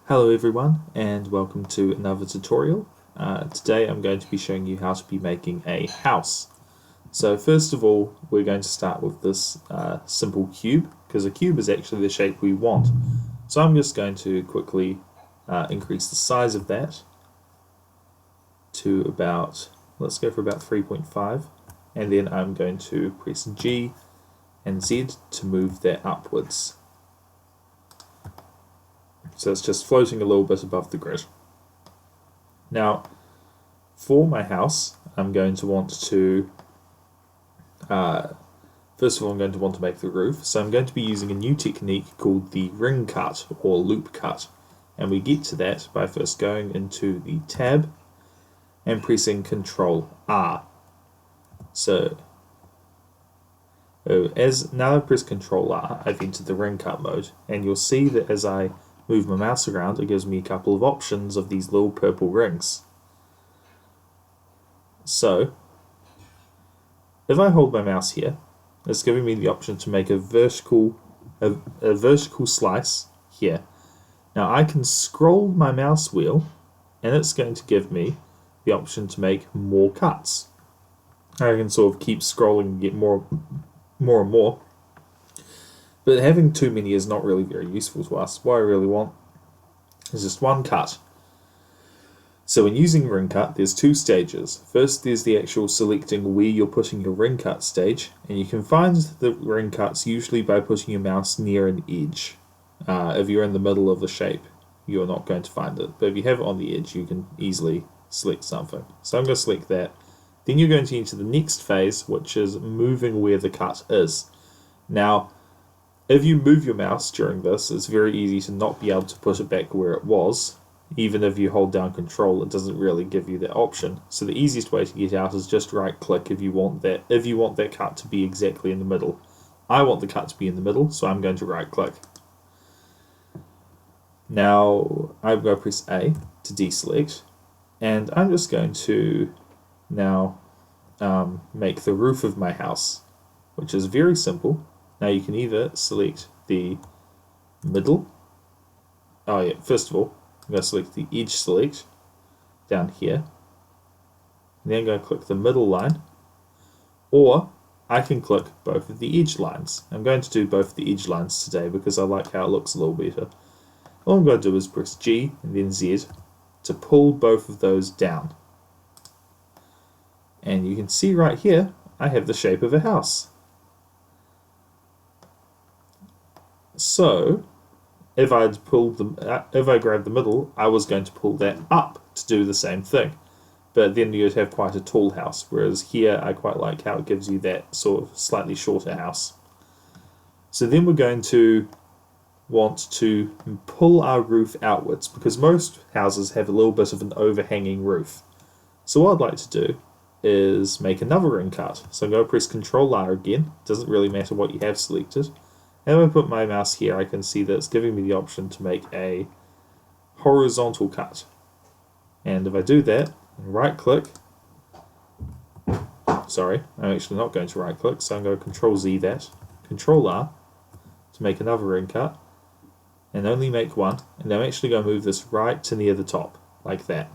Hello everyone and welcome to another tutorial. Today I'm going to be showing you how to be making a house. So first of all we're going to start with this simple cube, because a cube is actually the shape we want. So I'm just going to quickly increase the size of that to about, let's go for about 3.5, and then I'm going to press G and Z to move that upwards. So it's just floating a little bit above the grid. Now, for my house, I'm going to want to, first of all, I'm going to want to make the roof. So I'm going to be using a new technique called the ring cut or loop cut. And we get to that by first going into the tab and pressing Control R. So, now I press Control R, I've entered the ring cut mode, and you'll see that as I move my mouse around, it gives me a couple of options of these little purple rings. So, if I hold my mouse here, it's giving me the option to make a vertical slice here. Now I can scroll my mouse wheel, and it's going to give me the option to make more cuts. I can sort of keep scrolling and get more and more. But having too many is not really very useful to us. What I really want is just one cut. So when using ring cut, there's two stages. First, there's the actual selecting where you're putting your ring cut stage, and you can find the ring cuts usually by putting your mouse near an edge. If you're in the middle of the shape, you're not going to find it. But if you have it on the edge, you can easily select something. So I'm going to select that. Then you're going to enter the next phase, which is moving where the cut is. Now, if you move your mouse during this, it's very easy to not be able to put it back where it was. Even if you hold down Control, it doesn't really give you that option. So the easiest way to get out is just right click if you want that cut to be exactly in the middle. I want the cut to be in the middle, so I'm going to right click. Now I'm going to press A to deselect, and I'm just going to now make the roof of my house, which is very simple. Now you can either select the middle. Oh yeah, first of all, I'm going to select the edge select down here. And then I'm going to click the middle line. Or I can click both of the edge lines. I'm going to do both of the edge lines today because I like how it looks a little better. All I'm going to do is press G and then Z to pull both of those down. And you can see right here, I have the shape of a house. So, if I grabbed the middle, I was going to pull that up to do the same thing. But then you'd have quite a tall house, whereas here I quite like how it gives you that sort of slightly shorter house. So then we're going to want to pull our roof outwards, because most houses have a little bit of an overhanging roof. So what I'd like to do is make another ring cut. So I'm going to press Control R again. Doesn't really matter what you have selected. And when I put my mouse here, I can see that it's giving me the option to make a horizontal cut. And if I do that, and right click, sorry, I'm actually not going to right click, so I'm going to Control Z that, Control R to make another ring cut, and only make one, and I'm actually going to move this right to near the top, like that.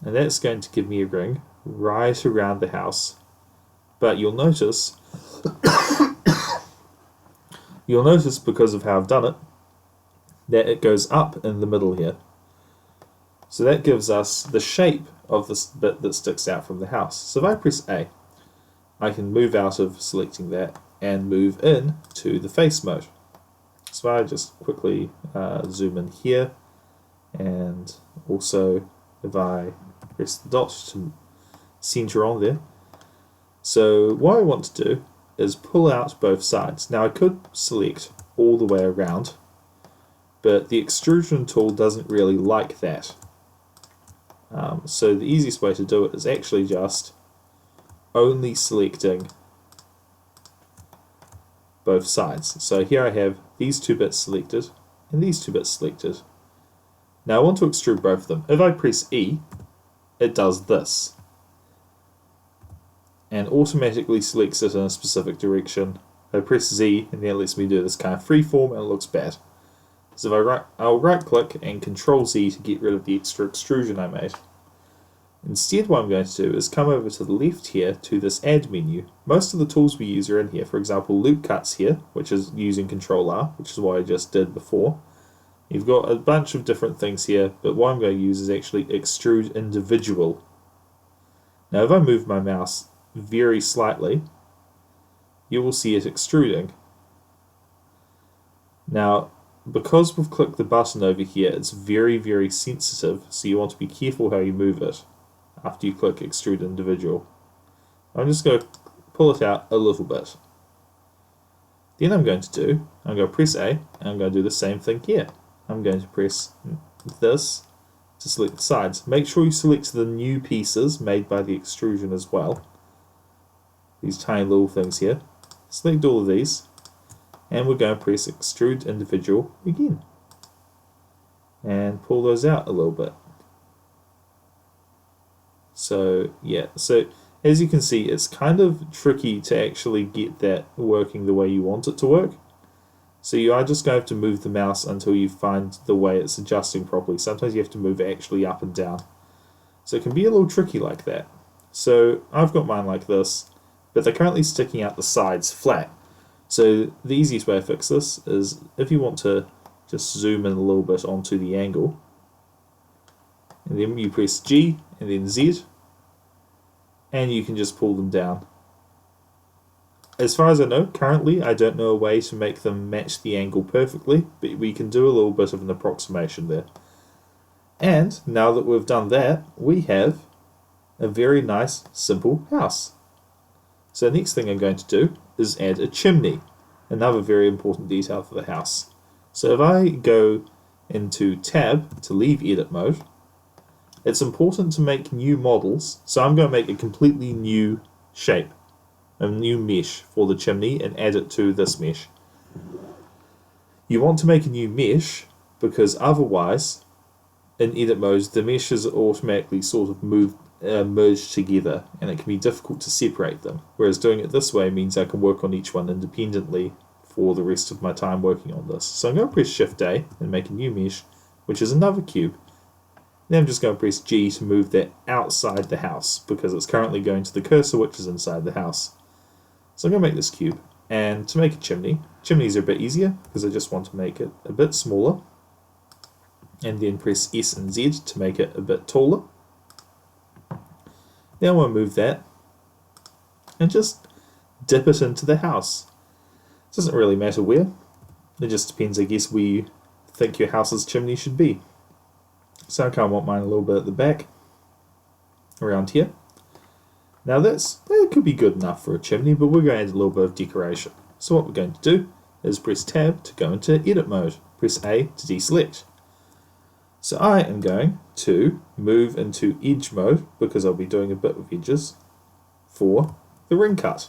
And that's going to give me a ring right around the house. But you'll notice because of how I've done it, that it goes up in the middle here. So that gives us the shape of this bit that sticks out from the house. So if I press A, I can move out of selecting that and move in to the face mode. So I just quickly zoom in here, and also if I press the dot to center on there. So what I want to do is pull out both sides. Now I could select all the way around, but the extrusion tool doesn't really like that. So the easiest way to do it is actually just only selecting both sides. So here I have these two bits selected and these two bits selected. Now I want to extrude both of them. If I press E, it does this, and automatically selects it in a specific direction. I press Z and then it lets me do this kind of freeform, and it looks bad. is I'll right click and Control Z to get rid of the extra extrusion I made. Instead, what I'm going to do is come over to the left here to this Add menu. Most of the tools we use are in here. For example, loop cuts here, which is using Control R, which is what I just did before. You've got a bunch of different things here, but what I'm going to use is actually Extrude Individual. Now, if I move my mouse very slightly, you will see it extruding. Now, because we've clicked the button over here, it's very, very sensitive, so you want to be careful how you move it after you click Extrude Individual. I'm just going to pull it out a little bit. Then I'm going to press A, and I'm going to do the same thing here. I'm going to press this to select the sides. Make sure you select the new pieces made by the extrusion as well. These tiny little things here. Select all of these, and we're going to press Extrude Individual again. And pull those out a little bit. So yeah, so as you can see, it's kind of tricky to actually get that working the way you want it to work. So you are just going to have to move the mouse until you find the way it's adjusting properly. Sometimes you have to move it actually up and down. So it can be a little tricky like that. So I've got mine like this, but they're currently sticking out the sides flat. So the easiest way to fix this is if you want to just zoom in a little bit onto the angle, and then you press G and then Z, and you can just pull them down. As far as I know, currently I don't know a way to make them match the angle perfectly, but we can do a little bit of an approximation there. And now that we've done that, we have a very nice, simple house. So the next thing I'm going to do is add a chimney, another very important detail for the house. So if I go into Tab to leave edit mode, it's important to make new models, so I'm going to make a completely new shape, a new mesh for the chimney and add it to this mesh. You want to make a new mesh because otherwise, in edit mode, the meshes automatically sort of merge together and it can be difficult to separate them. Whereas doing it this way means I can work on each one independently for the rest of my time working on this. So I'm going to press Shift A and make a new mesh, which is another cube. Then I'm just going to press G to move that outside the house because it's currently going to the cursor which is inside the house. So I'm going to make this cube, and to make a chimney, chimneys are a bit easier because I just want to make it a bit smaller, and then press S and Z to make it a bit taller. Then I want to move that and just dip it into the house. It doesn't really matter where, it just depends I guess where you think your house's chimney should be. So I kind of want mine a little bit at the back, around here. Now that could be good enough for a chimney, but we're going to add a little bit of decoration. So what we're going to do is press Tab to go into edit mode, press A to deselect. So I am going to move into edge mode because I'll be doing a bit with edges for the ring cut.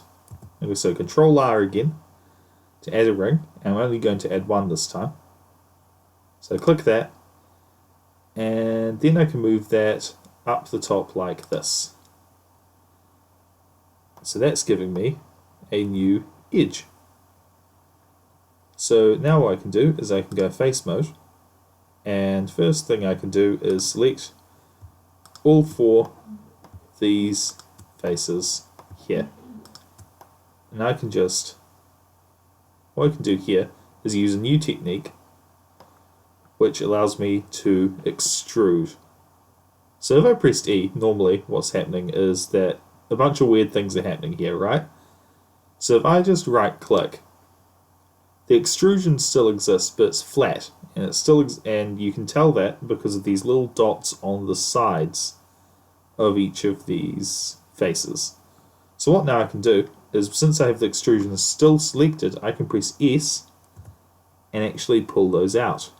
And so Control R again to add a ring, and I'm only going to add one this time. So click that, and then I can move that up the top like this. So that's giving me a new edge. So now what I can do is I can go face mode, and first thing I can do is select all four of these faces here. And I can just, what I can do here is use a new technique which allows me to extrude. So if I pressed E, normally what's happening is that a bunch of weird things are happening here, right? So if I just right click, the extrusion still exists, but it's flat, and it's still and you can tell that because of these little dots on the sides of each of these faces. So what now I can do is, since I have the extrusion still selected, I can press S and actually pull those out.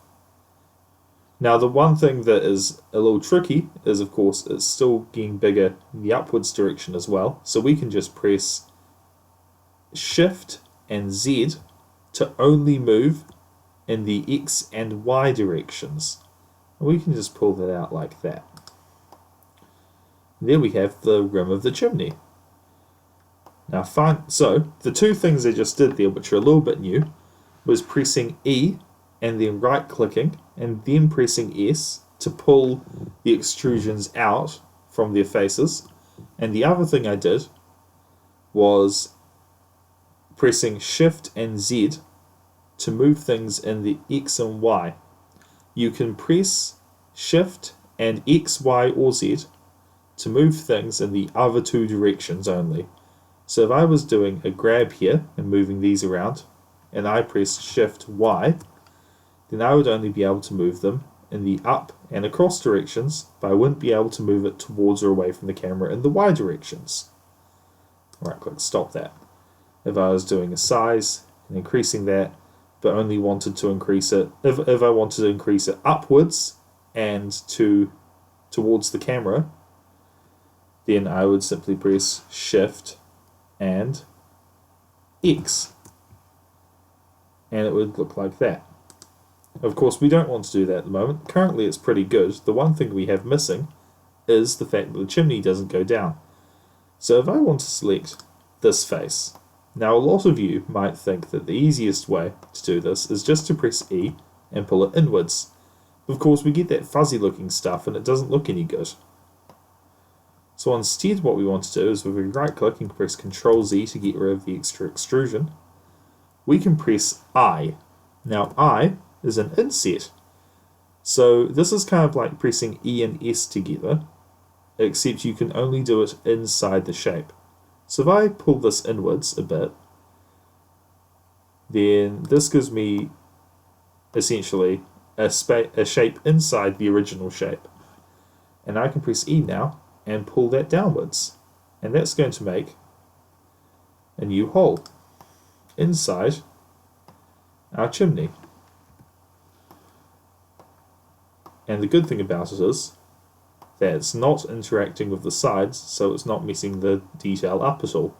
Now the one thing that is a little tricky is, of course, it's still getting bigger in the upwards direction as well, so we can just press Shift and Z to only move in the X and Y directions. And we can just pull that out like that. There we have the rim of the chimney. Now fine, so the two things I just did there, which are a little bit new, was pressing E and then right clicking and then pressing S to pull the extrusions out from their faces. And the other thing I did was pressing Shift and Z to move things in the X and Y. You can press Shift and X, Y, or Z to move things in the other two directions only. So if I was doing a grab here and moving these around, and I pressed Shift Y, then I would only be able to move them in the up and across directions, but I wouldn't be able to move it towards or away from the camera in the Y directions. Right click, stop that. If I was doing a size and increasing that, but only wanted to increase it, if I wanted to increase it upwards and towards the camera, then I would simply press Shift and X, and it would look like that. Of course, we don't want to do that at the moment. Currently it's pretty good. The one thing we have missing is the fact that the chimney doesn't go down. So if I want to select this face, now a lot of you might think that the easiest way to do this is just to press E and pull it inwards. Of course, we get that fuzzy looking stuff and it doesn't look any good. So instead what we want to do is if we right click and press Ctrl Z to get rid of the extra extrusion, we can press I. Now I is an inset. So this is kind of like pressing E and S together, except you can only do it inside the shape. So if I pull this inwards a bit, then this gives me essentially a shape inside the original shape. And I can press E now and pull that downwards. And that's going to make a new hole inside our chimney. And the good thing about it is that it's not interacting with the sides, so it's not messing the detail up at all.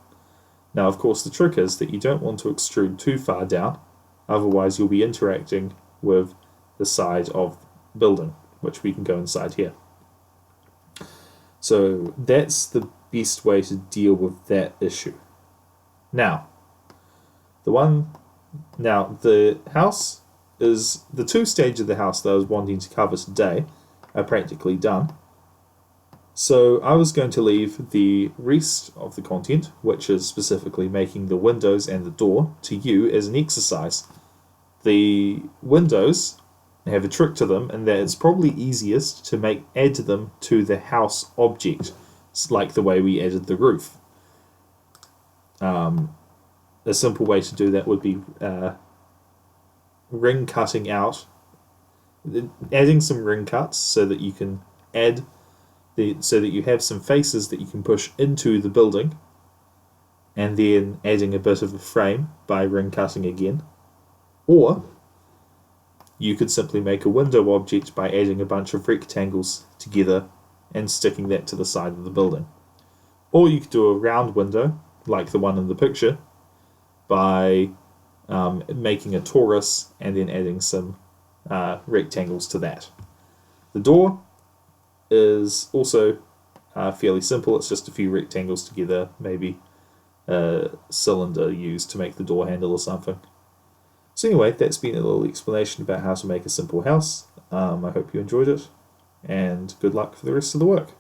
Now, of course, the trick is that you don't want to extrude too far down, otherwise you'll be interacting with the side of the building, which we can go inside here. So that's the best way to deal with that issue. Now, the house is, the two stages of the house that I was wanting to cover today are practically done. So I was going to leave the rest of the content, which is specifically making the windows and the door, to you as an exercise. The windows have a trick to them in that it's probably easiest to add them to the house object. It's like the way we added the roof. A simple way to do that would be ring cutting out, adding some ring cuts so that you can add so that you have some faces that you can push into the building, and then adding a bit of a frame by ring cutting again. Or you could simply make a window object by adding a bunch of rectangles together and sticking that to the side of the building. Or you could do a round window like the one in the picture by making a torus and then adding some rectangles to that. The door is also fairly simple. It's just a few rectangles together, maybe a cylinder used to make the door handle or something. So anyway, that's been a little explanation about how to make a simple house. I hope you enjoyed it, and good luck for the rest of the work.